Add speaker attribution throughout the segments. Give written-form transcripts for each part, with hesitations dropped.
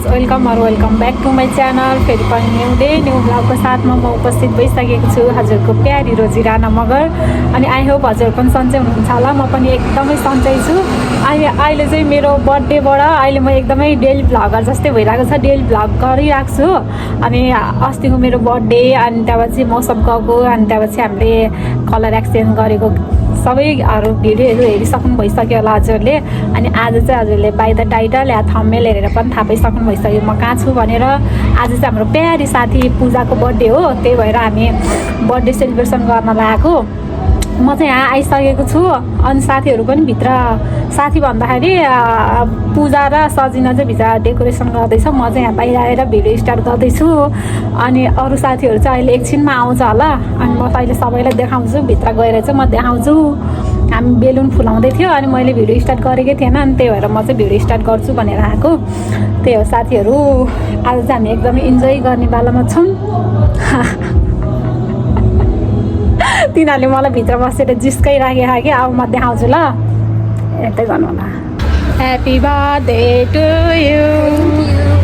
Speaker 1: Guys, welcome back to my channel. फेरि पनि new day new ब्लगको साथमा म उपस्थित भइसकेको छु, हजुरको प्यारी रोजी राणा मगर। अनि आई होप हजुर पनि सन्चै हुनुहुन्छ होला। म पनि एकदमै सन्चै छु। अहिले चाहिँ मेरो बर्थडेबाट अहिले म एकदमै डेली भ्लगर जस्तै भइरहेको छ, डेली भ्लग गरिरहेको छु। अनि अस्तिको मेरो बर्थडे, अनि त्यहाँपछि मौसम गएको, अनि त्यहाँपछि हामीले कलर एक्सचेन्ज गरेको सबैहरू भिडियोहरू हेरिसक्नु भइसक्यो होला हजुरले। अनि आज चाहिँ हजुरले by the title yeah thumbnail हेरेर पनि थाहा पाइसक्नु भइसक्यो म कहाँ छु भनेर। आज चाहिँ हाम्रो प्यारी साथी पूजाको बर्थडे हो, त्यही भएर हामी बर्थडे सेलिब्रेसन गर्न लागेको। म चाहिँ यहाँ आइसकेको छु। अनि साथीहरू पनि भित्र, साथी भन्दाखेरि पूजा र सजिना चाहिँ भित्र डेकोरेसन गर्दैछ। म चाहिँ यहाँ बाहिर आएर भिडियो स्टार्ट गर्दैछु। अनि अरू साथीहरू चाहिँ अहिले एकछिनमा आउँछ होला। अनि म त अहिले सबैलाई देखाउँछु, भित्र गएर चाहिँ म देखाउँछु। हामी बेलुन फुलाउँदै थियो, अनि मैले भिडियो स्टार्ट गरेकै थिएन, अनि त्यही भएर म चाहिँ भिडियो स्टार्ट गर्छु भनेर आएको। त्यही हो साथीहरू, आज चाहिँ हामी एकदमै इन्जोय गर्ने बेलामा छौँ। तिनीहरूले मलाई भित्र बसेर जिस्काइराखेको कि अब म देखाउँछु ल, यतै गर्नु होला। Happy birthday to you,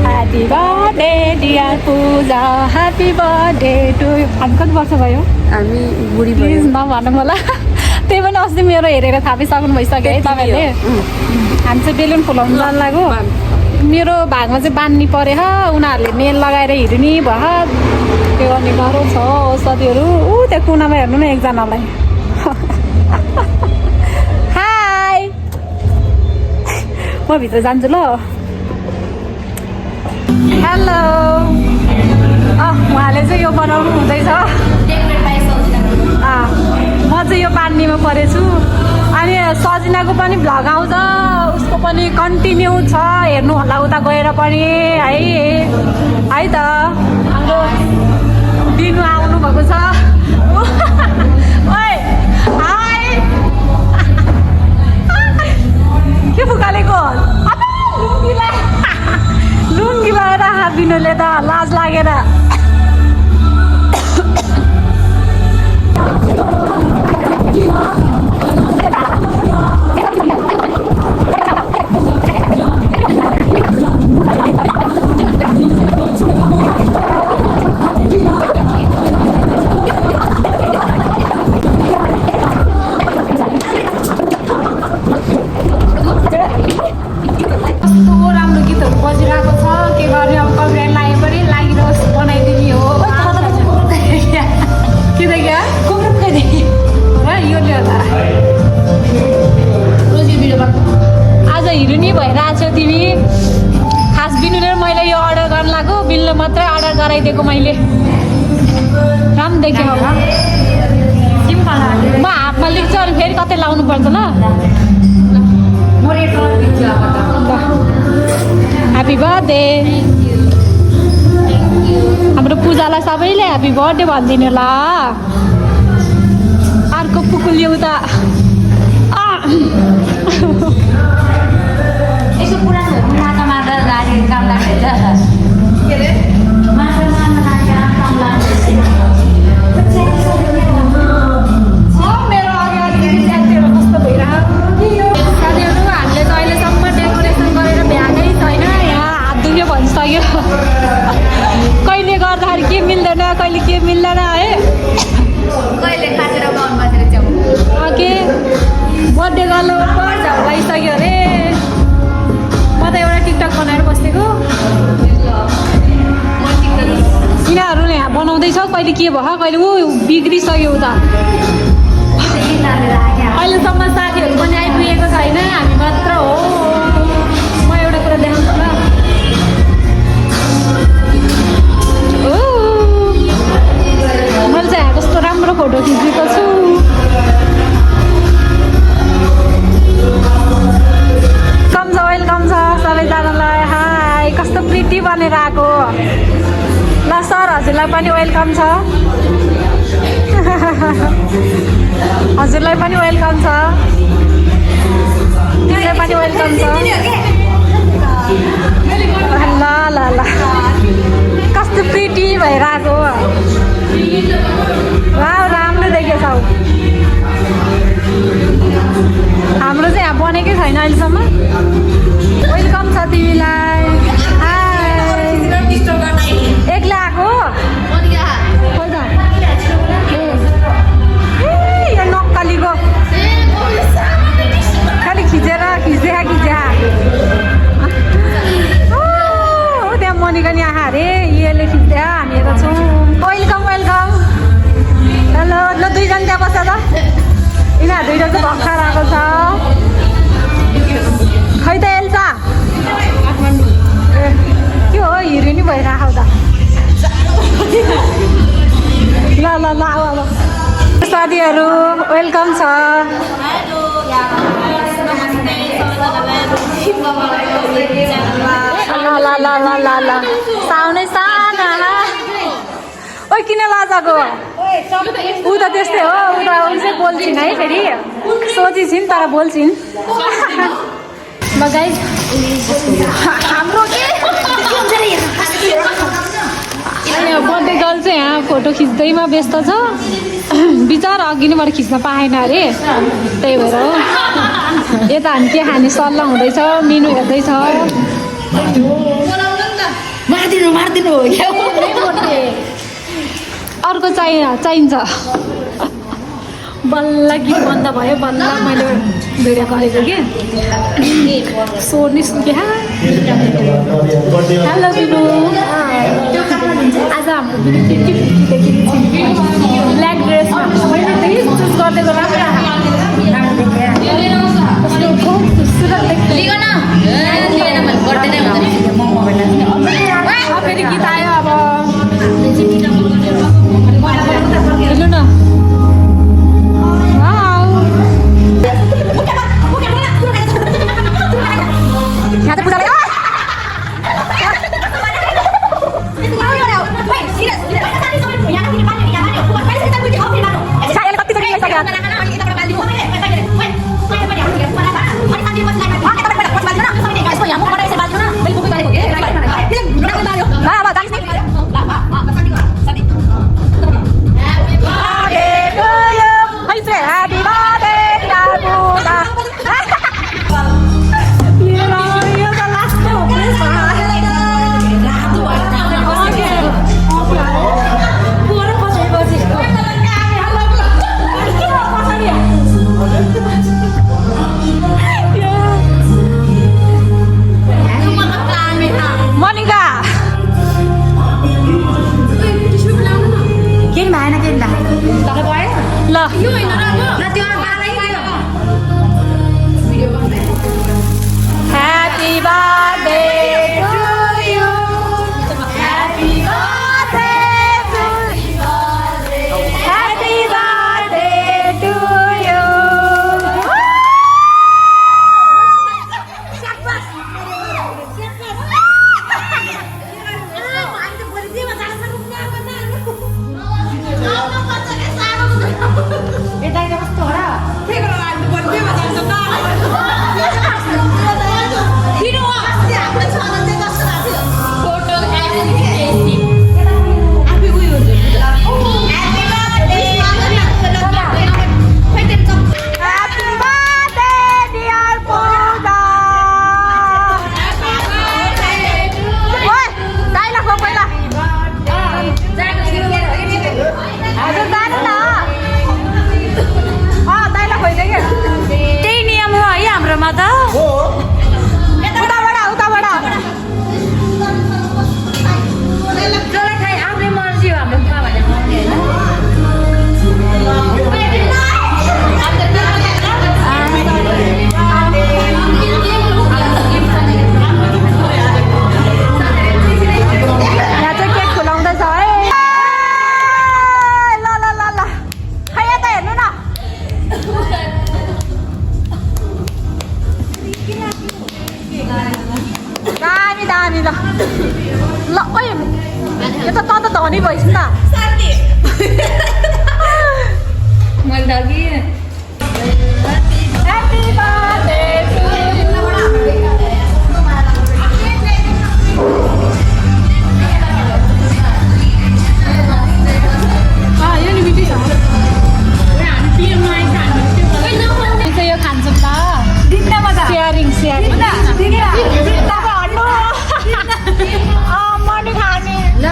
Speaker 1: happy birthday dear Puja, happy birthday to you. हामी कति वर्ष भयो?
Speaker 2: हामी बुढी भयो
Speaker 1: नभनौँ होला। त्यही पनि अस्ति मेरो हेरेर थाहा पाइसक्नु भइसक्यो है तपाईँले। हामी चाहिँ बेलुन फुलाउनु जानु लाग्यो। मेरो भागमा चाहिँ बान्नी परे, उनीहरूले मेल लगाएर हिँड्ने भयो। के गर्ने गाह्रो छ साथीहरू। त्यो कुनामा हेर्नु न एकजनालाई। हाई, म भित्र जान्छु ल। हेलो। उहाँले चाहिँ यो बनाउनु हुँदैछ। म चाहिँ यो बान्नीमा परेछु। अनि सजिनाको पनि भ्लग आउँछ, उसको पनि कन्टिन्यू छ, हेर्नु होला उता गएर पनि है त। हाम्रो दिनु आउनु भएको छ। ओइ हाई, के फुकालेको लुङ्गी लगाएर हात दिनुले त लाज लागेर। आज हिरोनी भइरहेको छौ तिमी। खास बिनुले मैले यो अर्डर गर्न लाग्यो, बिलले मात्रै अर्डर गराइदिएको मैले। राम्रो देखेँ म हातमा लेख्छु, अनि फेरि कतै लाउनु पर्छ ल। Happy birthday. हाम्रो पूजालाई सबैले ह्याप्पी बर्थडे भनिदिनु ल। अर्को पुकुल एउटा
Speaker 2: यसो पुरानोहरू माछा मार्दा गाडी काम लाग्छ। के अरे माछा मार्दा काम लाग्छ।
Speaker 1: मेरो अगाडि साथीहरू कस्तो भइरहेको साथीहरू। हामीले त अहिलेसम्म डेकोरेसन गरेर भ्याएकै छैन। यहाँ हात दुख्यो भनिसक्यो। कहिले गर्दाखेरि के मिल्दैन, कहिले के मिल्दैन है।
Speaker 2: कहिले काटेर बाउन बसेर च्याउ
Speaker 1: के बर्थडे गर्नु पर्छ भइसक्यो अरे। म त एउटा टिकटक बनाएर बसेको। यिनीहरू यहाँ बनाउँदैछ, कहिले के भयो, कहिले बिग्रिसक्यो उता। अहिलेसम्म साथीहरू पनि आइपुगेको छैन, हामी मात्र हो। म एउटा कुरा देखाउँछु ल। मैले चाहिँ यहाँ कस्तो राम्रो फोटो खिचेको छु। वेलकम छ सबैजनालाई। हाई, कस्तो प्रिटी बनेर आएको ल। सर हजुरलाई पनि वेलकम छ। हजुरलाई पनि वेलकम छ, तिमीलाई पनि वेलकम छ। ल ल ल, कस्तो प्रिटी भएर आएको। राम्रो देखेछ। हाम्रो चाहिँ यहाँ बनेकै छैन अहिलेसम्म। वेलकम छ तिमीलाई। हाई। मनिका नि आहा अरे यसले खिच्दा हामी यता छौँ वेलकम वेलकम हेलो ल दुईजना त्यहाँ बस्छ त यिनीहरू दुईजना चाहिँ भर्खर आएको छ खै त एल्सा के हो हिरोइनी भइरहेको त ल ल ल अब साथीहरू वेलकम छ ल ल ल ल ल साउनै सानो ओ किन लाजाको ऊ त त्यस्तै हो ऊ त उसै बोल्छिन् है फेरि सोचिन्छन् तर बोल्छिन् ल गाइस हाम्रो बर्थडे गर्ल चाहिँ यहाँ फोटो खिच्दैमा व्यस्त छ बिचरा अघि नैबाट खिच्न पाएन अरे त्यही भएर हो यता हामी के खाने सल्लाह हुँदैछ मेनु हेर्दैछ
Speaker 2: मार्दिनु हो क्या
Speaker 1: अर्को चाहिन्छ बल्ल गीत बन्द भयो बल्ल मैले भिडियो गरेको कि सोर्ने क्या हेलो बिनु आज हाम्रो ब्ल्याक ड्रेसमा चुज गरिदिएको राम्रो फेरि गीत आयो अब हेर्नु न यहाँ चाहिँ पूजाले ल ओइ यो त धनी भइस् नि यो खान्छौँ त सेयरिङ मनी खाने ल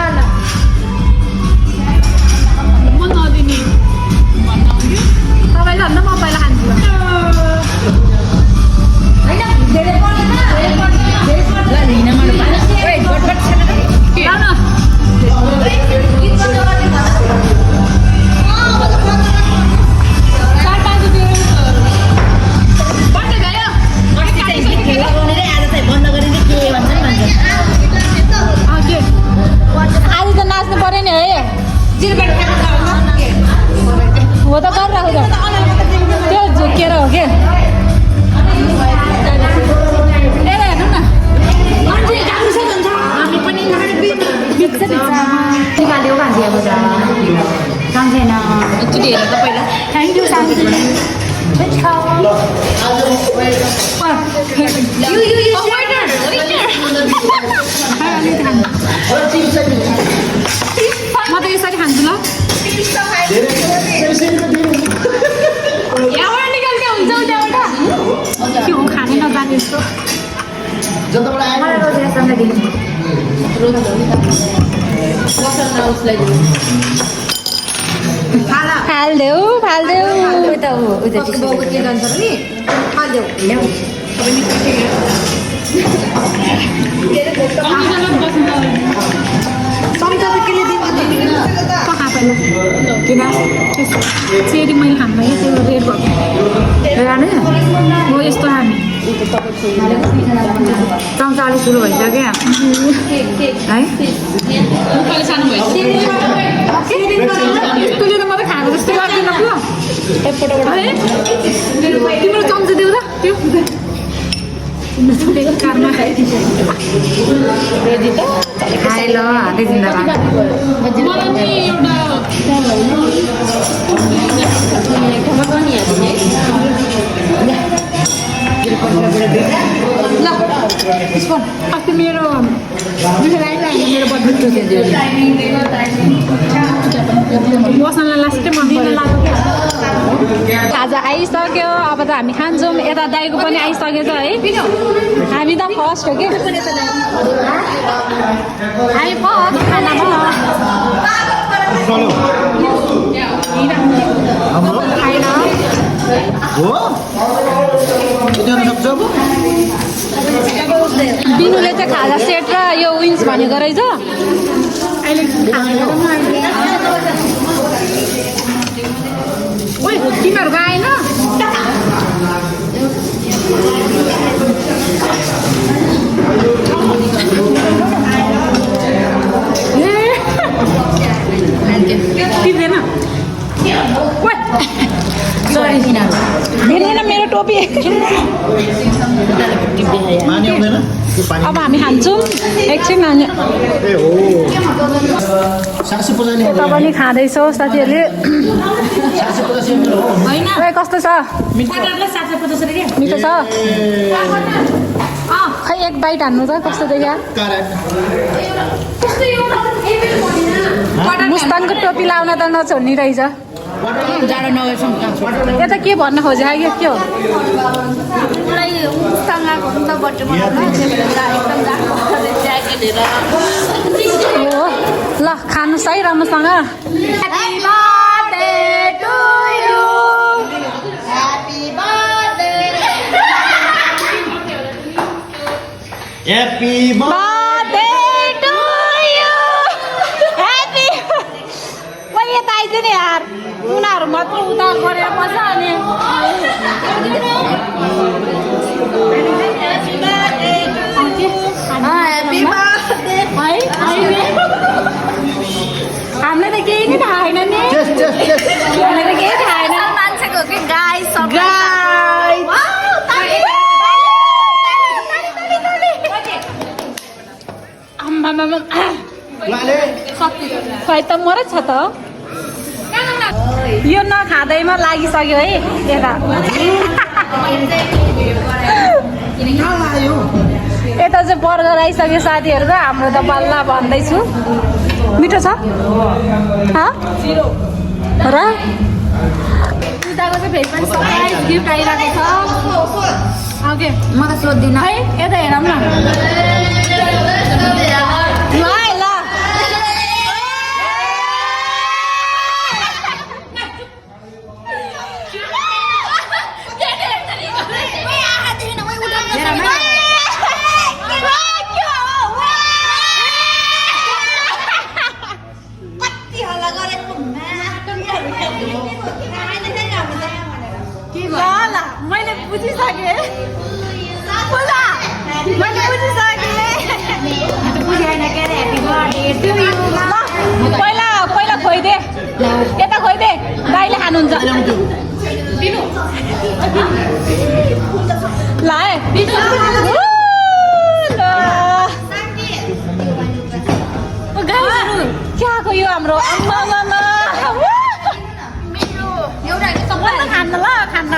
Speaker 2: निकाल्यो खान्छ अब खान्छैन एकचोटि हेर त पहिला
Speaker 1: थ्याङ्क यू साथी म त यसरी खान्छु ल यहाँबाट निकाल्ने हुन्छ त्यहाँबाट के हो खानै नजाने जस्तो
Speaker 2: मलाई रोजेसँग दिनु
Speaker 1: फाल्देऊ फाल्देऊ
Speaker 2: उता हो उता बाउको के जान्छ नि फाल्देऊ ल्याऊ
Speaker 1: सम्झा त केले दिन्छ पका पहिला किन फेरि मैले खान्न कि त्यो रेड भएको
Speaker 2: लाने
Speaker 1: म यस्तो खाने
Speaker 2: चम्चा अलिक ठुलो भइसक्यो है
Speaker 1: तैँले त मात्रै खाएको जस्तो लाग्दैन पो तिम्रो चम्चा देऊ त त्यो कारमा
Speaker 2: खाए ल हातै जिन्दाबाद
Speaker 1: ल अस्ति मेरो मेरो बर्थडे बस्नलाई लास्टै मन पऱ्यो खाजा आइसक्यो अब त हामी खान्छौँ यता दाइको पनि आइसकेछ है हामी त फर्स्ट हो कि हामी फर्स्ट खानामा खाइन बिनुले चाहिँ खाजा सेट र यो विन्स भनेको रहेछ अहिले तिमीहरूको आएन टिप्दैन हेर्दैन मेरो टोपी अब हामी खान्छौँ एकछिन नानी यता पनि खाँदैछौँ साथीहरूले कस्तो छ मिठो छ खै एक बाइट हान्नु त कस्तो देखा मुस्तानको टोपी लाउन त नछोड्ने रहेछ यता के भन्न खोजे के हो ल खानुहोस् है राम्रोसँग
Speaker 3: Happy
Speaker 1: नि यार उनीहरू मात्र उता गरेर पर्छ अनि हामीलाई त केही नि थाहा छैन नि हामीलाई त केही थाहा छैन
Speaker 2: मान्छेको के गाई
Speaker 1: खै त मरै छ त यो नखाँदैमा लागिसक्यो है यता यता चाहिँ बर्गर आइसक्यो साथीहरूको हाम्रो त बल्ल भन्दैछु मिठो छ र पूजाको चाहिँ फेरि पनि सरप्राइज गिफ्ट आइरहेको छ ओके
Speaker 2: म त सोध्दिनँ
Speaker 1: है यता हेरौँ न मैले बुझिसकेँ पहिला पहिला खोइदे यता खोइदे दाइले खानुहुन्छ ल है के आएको यो हाम्रो आम्मा खान्न ल खान्न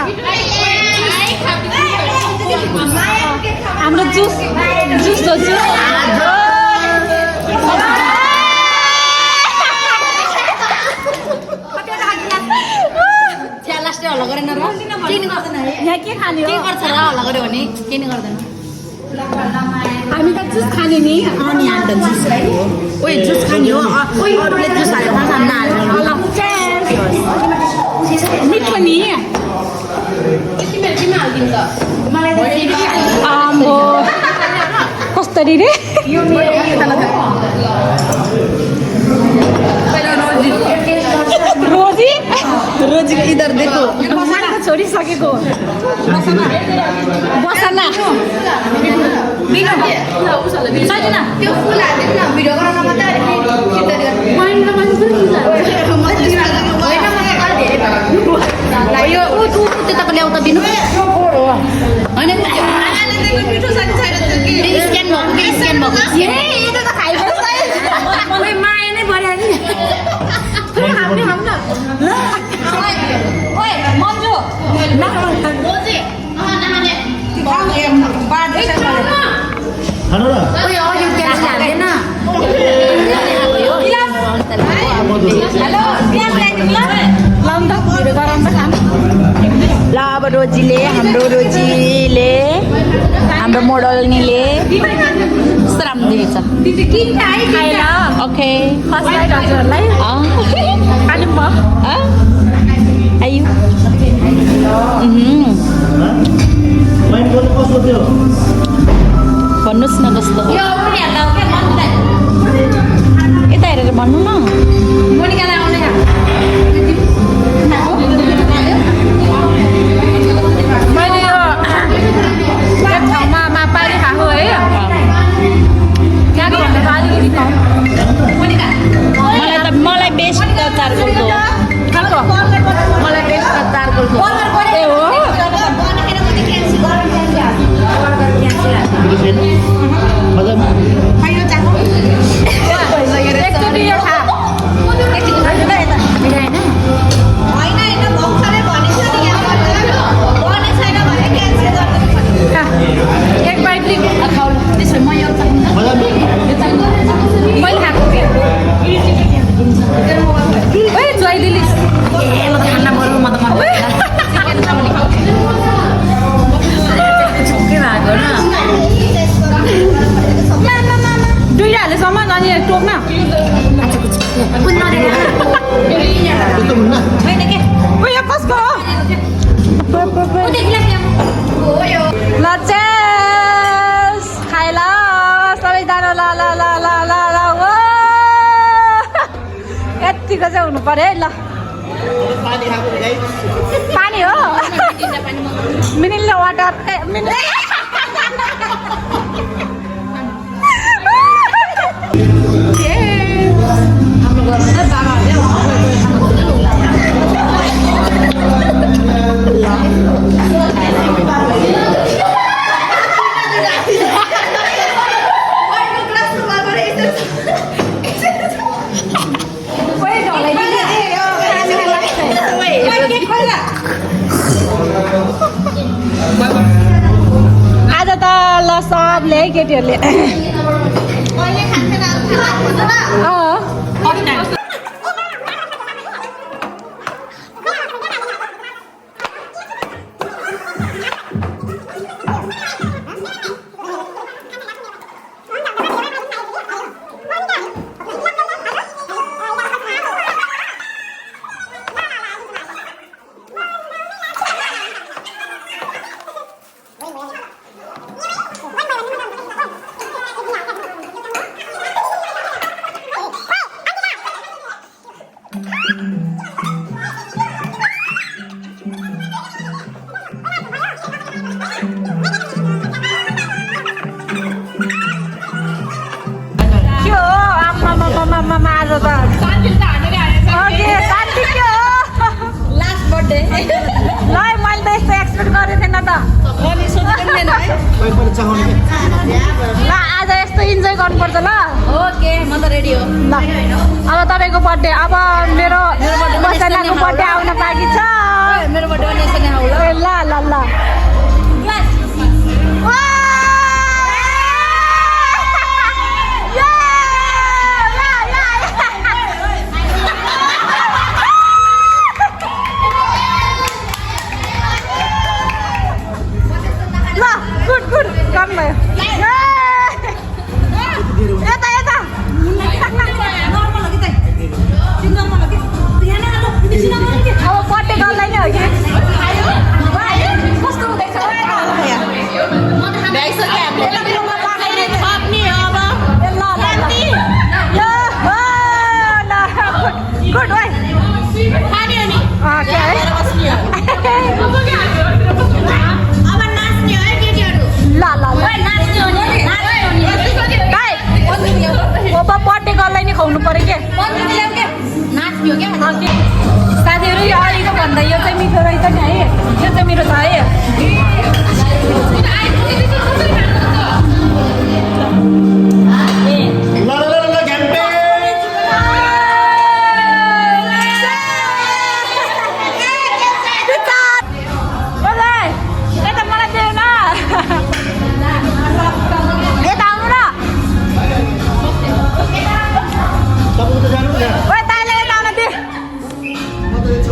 Speaker 1: हाम्रो जुस हो जुस
Speaker 2: हल्ला गरेन र किन गर्दैन
Speaker 1: यहाँ के खाने
Speaker 2: के गर्छ र हल्ला गर्यो भने किन गर्दैन
Speaker 1: हामी त जुस खाने नि
Speaker 2: अनि हामी त जुस ओइ जुस खाने हो अरूले जुस हालेर खान्छ
Speaker 1: मिठो नि
Speaker 2: मलाई
Speaker 1: आम्बो कसरी रे रोजी
Speaker 2: रोजी इधर देखो
Speaker 1: छोडिसकेको बसना
Speaker 2: त्यो फुल हाल्दैन न भिडियो गराउन मात्रै यो त्यताको ल्याउ त दिनु होइन स्क्यान भएको माया नै बढ्यो नि मन्जु ल अब रोजीले हाम्रो मोडलनीले श्रम दिएछ ओके
Speaker 1: हजुरहरूलाई
Speaker 2: आयु भन्नुहोस् न कस्तो यता हेरेर भन्नु न
Speaker 1: मैले यो एक ठाउँमा पारी खाएको है त्यहाँको भन्दा अलिकति
Speaker 2: मलाई बेस्ट त चारकोलको मलाई बेस्ट त चारकोलको
Speaker 1: ए हो एकचोटि यो खा एक बाइट लिनु
Speaker 2: त्यसो म यो
Speaker 1: मैले खाएको ओइ जोइदिलिस्
Speaker 2: म त खाना बरु म त मन छुक्कै भएको न
Speaker 1: दुईटा हालेसम्म अनि टोक्न उयो कसको हो ल चेस खाइल सबैजना ल ल ल ल ल ल ओ यतिको चाहिँ हुनु पर्यो है ल पानी हो मिनरल वाटर ए आज त ल सबले केटीहरूले ल मैले त यस्तो एक्सपेक्ट गरेको थिएन त ल आज यस्तो इन्जोय गर्नुपर्छ ल
Speaker 2: ओके म त रेडी हो
Speaker 1: ल अब तपाईँको बर्थडे अब मेरो बच्चाको बर्थडे आउन बाँकी छ
Speaker 2: मेरो बर्थडे पनि यसरी आऊ ल
Speaker 1: ल ल ल अब बर्थडे गर्दै नै हो कि कस्तो हुँदैछ गुड भाइ अब बर्थडे गर्दै नै खुवाउनु पऱ्यो के साथीहरू यो अहिलेको भन्दा यो चाहिँ मिठो रहेछ नि है यो चाहिँ मिठो छ है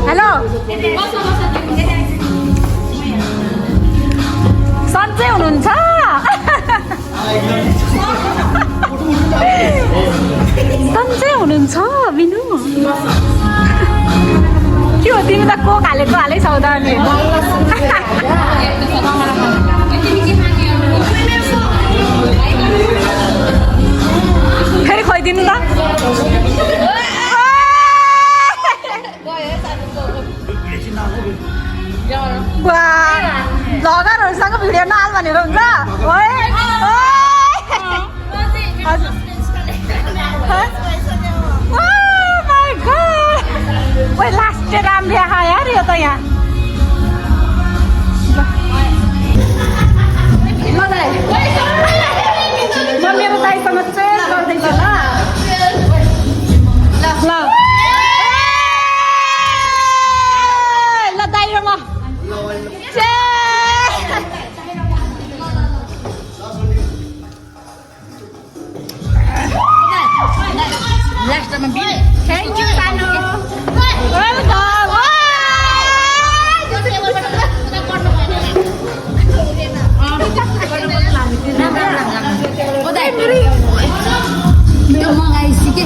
Speaker 1: हेलो सन्चै हुनुहुन्छ सन्चै हुनुहुन्छ बिनु के हो तिमी त कोक हालेको हालै छौ त अनि फेरि खुवाइदिनु त भ्लगरहरूसँग भिडियो नहाल भनेर हुन्छ लास्ट राम्रो आयो यार यो त यहाँ म मेरो दाइसँग चेन्ज गर्दैछु ल ल दाइ र म
Speaker 2: लास्टमा बिल
Speaker 1: थ्याङ्क यू सानो वेलकम
Speaker 2: त्यो मगाइसके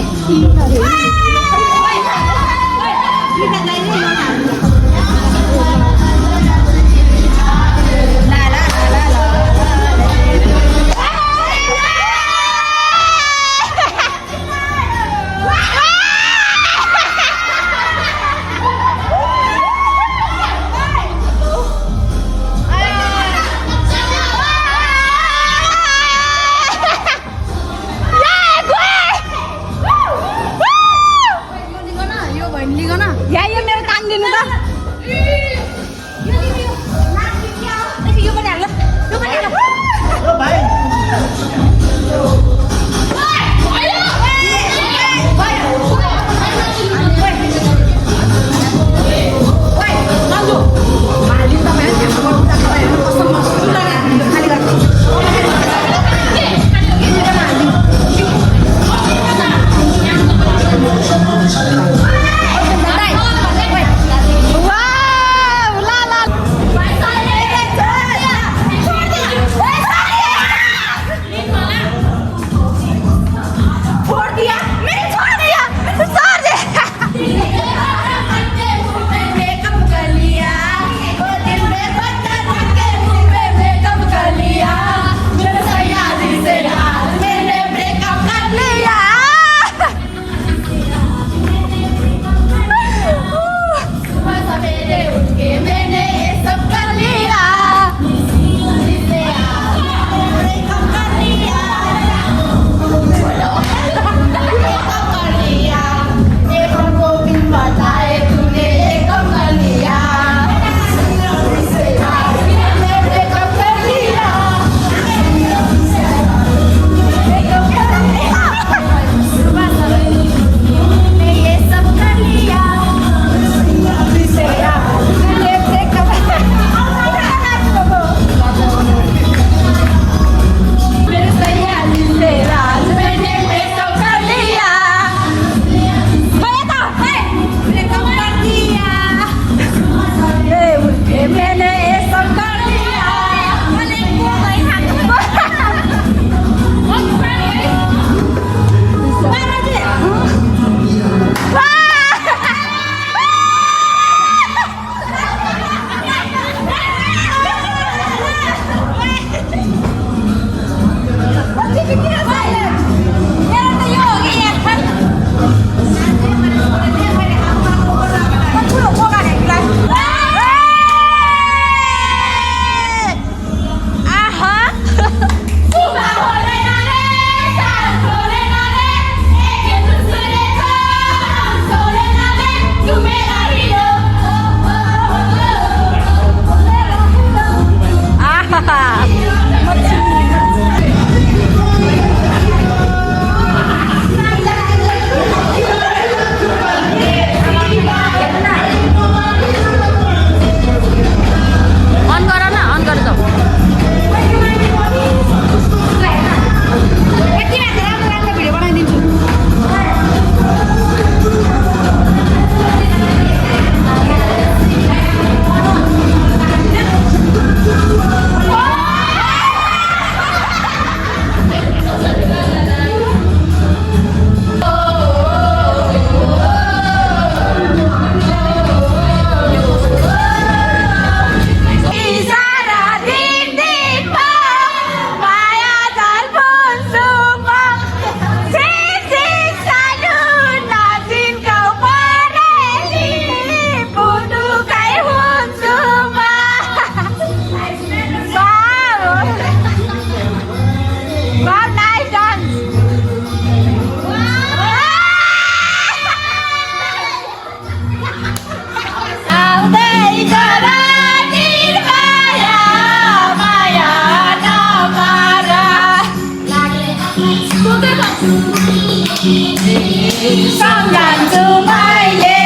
Speaker 2: सम्झन्छु मैले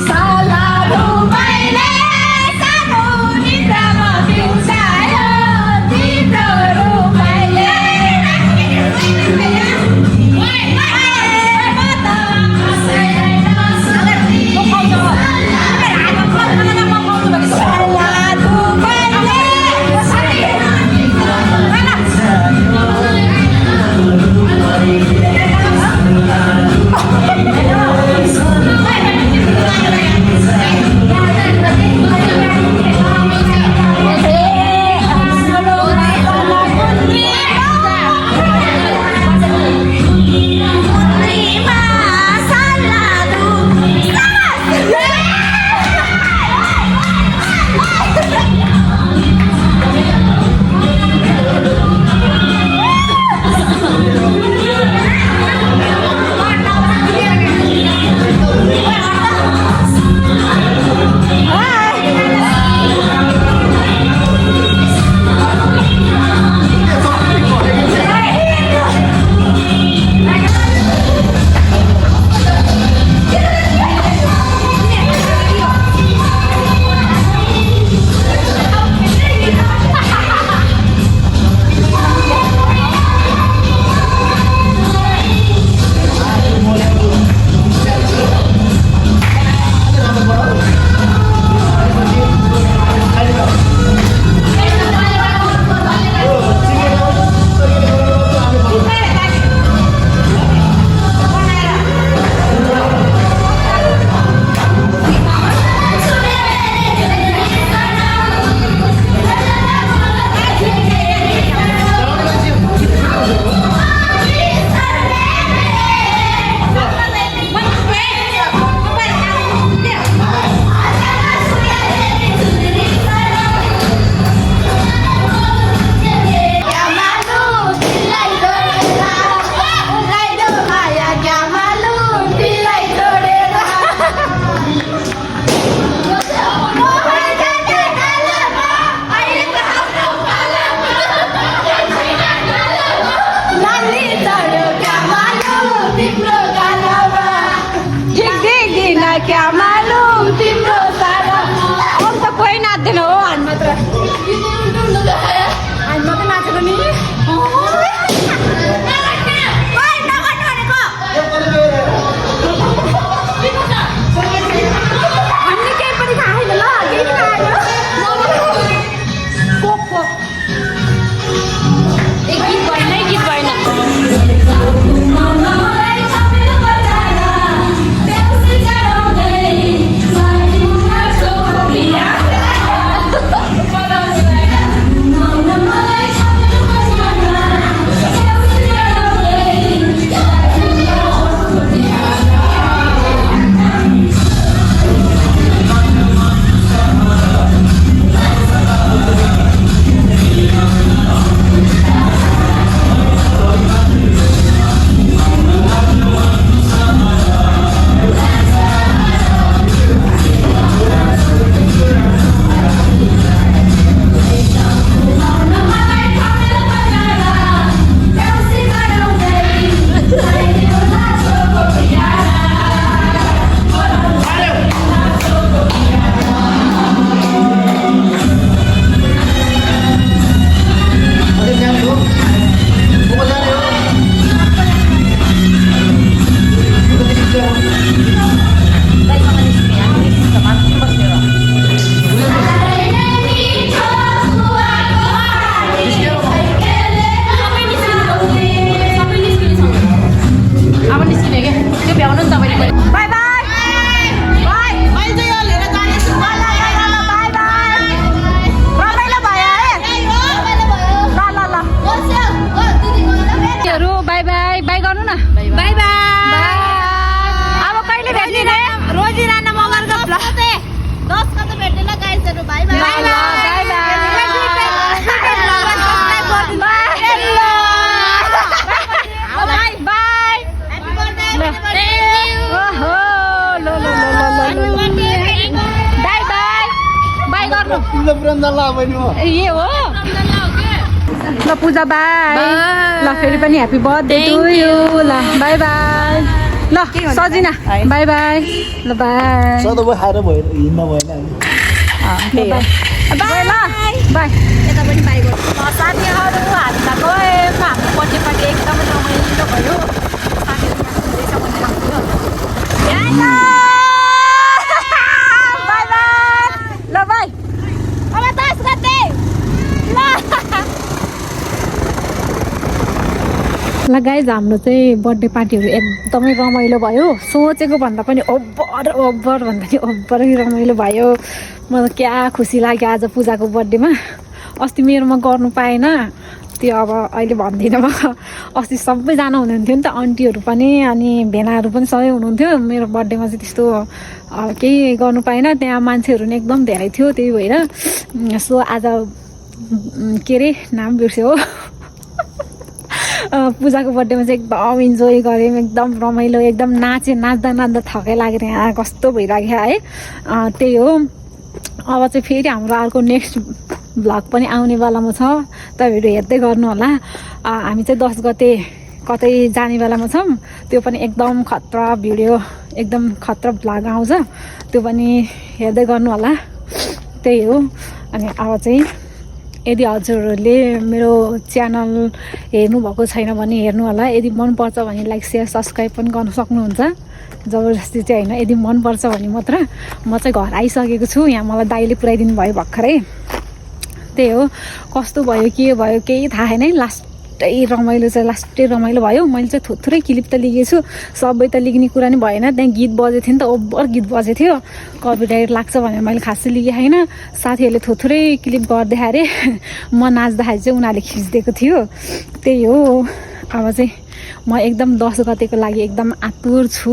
Speaker 2: सलाहु मैले सानो निद्रामा बिउसायो तिम्रो रूपैले क्या मालूम तिम्रो सारा अब त कोही नाच्दैन हो हामी मात्र नाचेको नि हामीले केही पनि खाएन ल केही खाएन गीत भएन
Speaker 3: तिमीले पुरानो दाल लायो भने
Speaker 1: ये हो ल पूजा बाई ल फेरि पनि ह्याप्पी बर्थडे टु यु ल बाई बाई ल सजिना बाई बाई ल बाई
Speaker 3: सधैँ खाएर भयो हिँड्न भएन
Speaker 1: बाई बाई ल बाई
Speaker 2: यता पनि बाई गर्छु
Speaker 1: साथीहरू हामी त गयौँ हाम्रो बर्थडे पार्टी एकदमै रमाइलो भयो बाई बाई ल बाई अब 10 गते ल गाइज हाम्रो चाहिँ बर्थडे पार्टीहरू एकदमै रमाइलो भयो सोचेको भन्दा पनि ओभर भन्दा पनि ओभरै रमाइलो भयो मलाई क्या खुसी लाग्यो आज पूजाको बर्थडेमा अस्ति मेरोमा गर्नु पाएन त्यो अब अहिले भन्दिनँ म अस्ति सबैजना हुनुहुन्थ्यो नि त आन्टीहरू पनि अनि भेनाहरू पनि सबै हुनुहुन्थ्यो मेरो बर्थडेमा चाहिँ त्यस्तो केही गर्नु पाएन त्यहाँ मान्छेहरू नि एकदम धेरै थियो त्यही भएर सो आज के अरे नाम बिर्स्यो हो पूजाको बर्थडेमा चाहिँ एकदम इन्जोय गऱ्यौँ एकदम रमाइलो एकदम नाच्दा थकै लागेर यहाँ कस्तो भइरहेको है त्यही हो अब चाहिँ फेरि हाम्रो अर्को नेक्स्ट भ्लग पनि आउने बेलामा छ तपाईँहरू हेर्दै गर्नु होला हामी चाहिँ 10 गते कतै जाने बेलामा छौँ त्यो पनि एकदम खतरा भिडियो एकदम खतरा भ्लग आउँछ त्यो पनि हेर्दै गर्नु होला त्यही हो अनि अब चाहिँ यदि हजुरहरूले मेरो च्यानल हेर्नुभएको छैन भने हेर्नु होला यदि मनपर्छ भने लाइक सेयर सब्सक्राइब पनि गर्न सक्नुहुन्छ जबरजस्ती चाहिँ होइन यदि मनपर्छ भने मात्र म चाहिँ घर आइसकेको छु यहाँ मलाई दाइले पुऱ्याइदिनु भयो भर्खरै त्यही हो कस्तो भयो के भयो केही थाहा छैन लास्टै रमाइलो भयो मैले चाहिँ थोरै क्लिप त लिएको छु सबै त लिने कुरा नि भएन त्यहाँ गीत बजेको थियो नि त ओभर गीत बजेको थियो कपिराइट लाग्छ भनेर मैले खासै लिएको छैन साथीहरूले थोरै क्लिप गर्दै अरे म नाच्दाखेरि चाहिँ उनीहरूले खिचिदिएको थियो त्यही हो अब चाहिँ म एकदम 10 गतेको लागि एकदम आतुर छु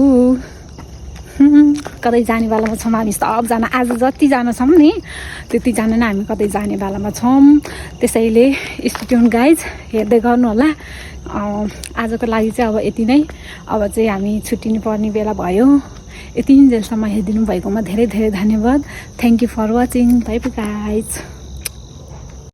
Speaker 1: कतै जाने बेलामा छौँ हामी सबजना आज जतिजना छौँ नि त्यतिजना नै हामी कतै जाने बेलामा छौँ त्यसैले स्टुडेन्ट गाइज हेर्दै गर्नु होला आजको लागि चाहिँ अब यति नै अब चाहिँ हामी छुट्टिनु पर्ने बेला भयो यति जेलसम्म हेरिदिनु भएकोमा धेरै धेरै धन्यवाद thank you for watching bye bye guys